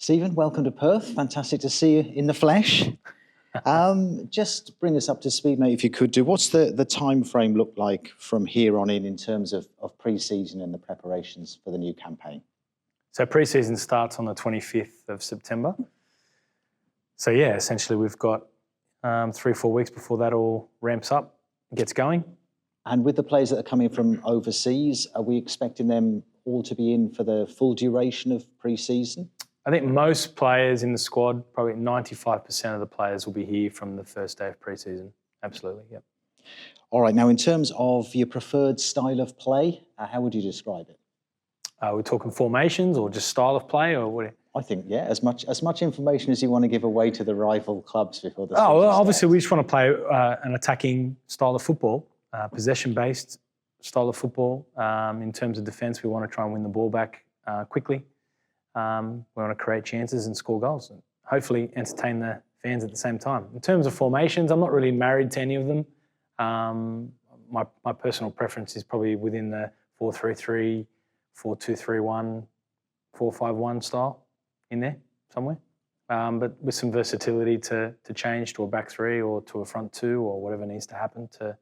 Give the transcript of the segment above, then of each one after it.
Stephen, welcome to Perth. Fantastic to see you in the flesh. Just bring us up to speed, mate, if you could do. What's the time frame look like from here on in terms of pre-season and the preparations for the new campaign? So pre-season starts on the 25th of September. So yeah, essentially we've got 3-4 weeks before that all ramps up, gets going. And with the players that are coming from overseas, are we expecting them all to be in for the full duration of pre-season? I think most players in the squad, probably 95% of the players will be here from the first day of pre-season. Absolutely, yep. All right, now in terms of your preferred style of play, how would you describe it? We're talking formations or just style of play, or what? I think, yeah, as much information as you want to give away to the rival clubs before the season well, starts. obviously we just want to play an attacking style of football, possession-based style of football. In terms of defence, we want to try and win the ball back quickly. We want to create chances and score goals and hopefully entertain the fans at the same time. In terms of formations, I'm not really married to any of them. My personal preference is probably within the 4-3-3, 4-2-3-1, 4-5-1 style in there somewhere. But with some versatility to change to a back three or to a front two or whatever needs to happen to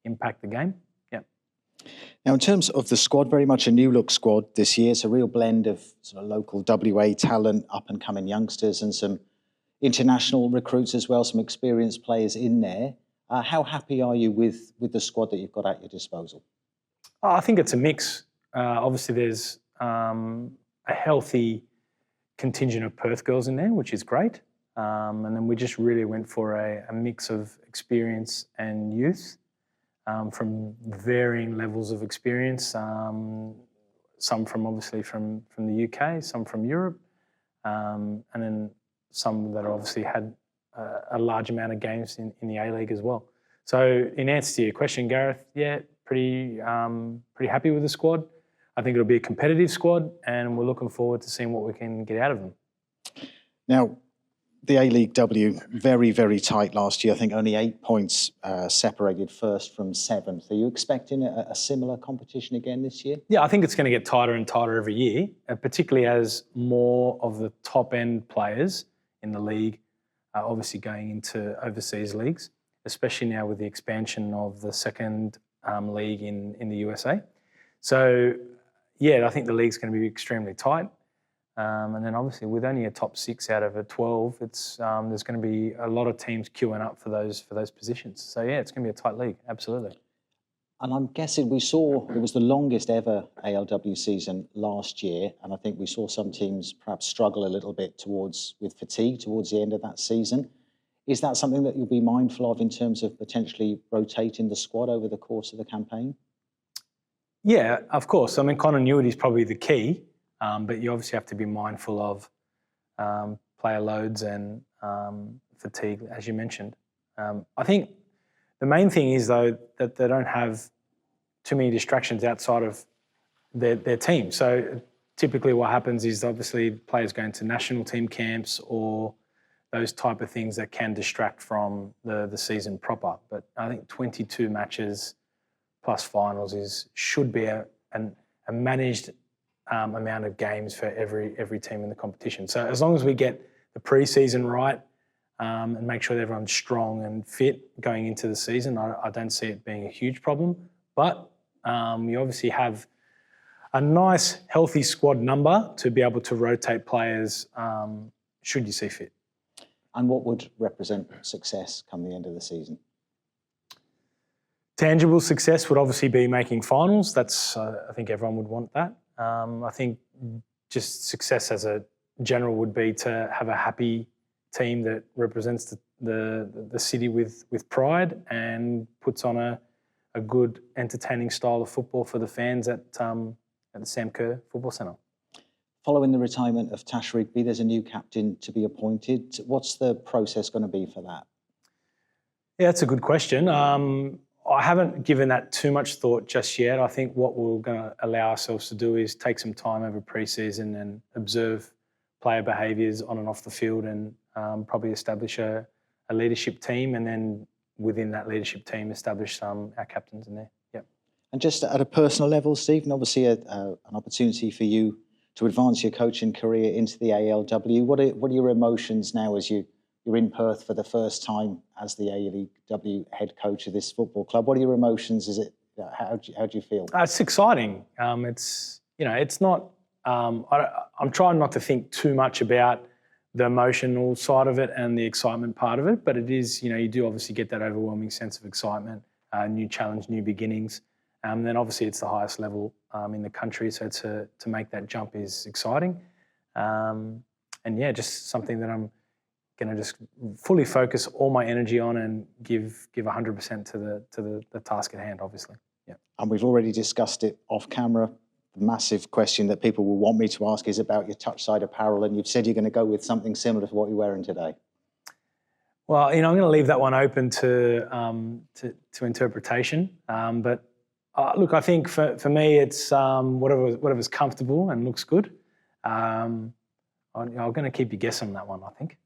impact the game. Now, in terms of the squad, very much a new look squad this year. It's a real blend of sort of local WA talent, up and coming youngsters, and some international recruits as well, some experienced players in there. How happy are you with the squad that you've got at your disposal? I think it's a mix. Obviously, there's a healthy contingent of Perth girls in there, which is great. And then we just really went for a mix of experience and youth. From varying levels of experience, some from obviously from the UK, some from Europe, and then some that obviously had a large amount of games in the A-League as well. So in answer to your question, Gareth, yeah, pretty happy with the squad. I think it'll be a competitive squad and we're looking forward to seeing what we can get out of them. Now, the A-League W, very, very tight last year. I think only 8 points separated first from seventh. Are you expecting a similar competition again this year? Yeah, I think it's going to get tighter and tighter every year, particularly as more of the top-end players in the league are obviously going into overseas leagues, especially now with the expansion of the second league in the USA. So, yeah, I think the league's going to be extremely tight. And then obviously with only a top 6 out of a 12, it's there's going to be a lot of teams queuing up for those positions. So yeah, it's going to be a tight league, absolutely. And I'm guessing we saw it was the longest ever ALW season last year, and I think we saw some teams perhaps struggle a little bit with fatigue towards the end of that season. Is that something that you'll be mindful of in terms of potentially rotating the squad over the course of the campaign? Yeah, of course. I mean, continuity is probably the key. But you obviously have to be mindful of player loads and fatigue, as you mentioned. I think the main thing is, though, that they don't have too many distractions outside of their team. So typically what happens is obviously players go into national team camps or those type of things that can distract from the season proper. But I think 22 matches plus finals should be a managed amount of games for every team in the competition. So as long as we get the pre-season right and make sure that everyone's strong and fit going into the season, I don't see it being a huge problem. But you obviously have a nice, healthy squad number to be able to rotate players should you see fit. And what would represent success come the end of the season? Tangible success would obviously be making finals. That's I think everyone would want that. I think just success as a general would be to have a happy team that represents the city with pride and puts on a good, entertaining style of football for the fans at the Sam Kerr Football Centre. Following the retirement of Tash Rigby, there's a new captain to be appointed. What's the process going to be for that? Yeah, that's a good question. I haven't given that too much thought just yet. I think what we're going to allow ourselves to do is take some time over pre-season and observe player behaviours on and off the field and probably establish a leadership team, and then within that leadership team establish our captains in there. Yep. And just at a personal level, Stephen, obviously an opportunity for you to advance your coaching career into the ALW. What are your emotions now as you're in Perth for the first time as the ALW head coach of this football club? What are your emotions? How do you feel? It's exciting. It's not. I'm trying not to think too much about the emotional side of it and the excitement part of it, but it is. You do obviously get that overwhelming sense of excitement, new challenge, new beginnings. Then obviously it's the highest level in the country, so to make that jump is exciting. Just something that I'm going to just fully focus all my energy on and give 100% to the task at hand, obviously. Yeah. And we've already discussed it off camera. The massive question that people will want me to ask is about your touchside apparel, and you've said you're going to go with something similar to what you're wearing today. Well, I'm going to leave that one open to interpretation. But look, I think for me, it's whatever's comfortable and looks good. I'm going to keep you guessing on that one, I think.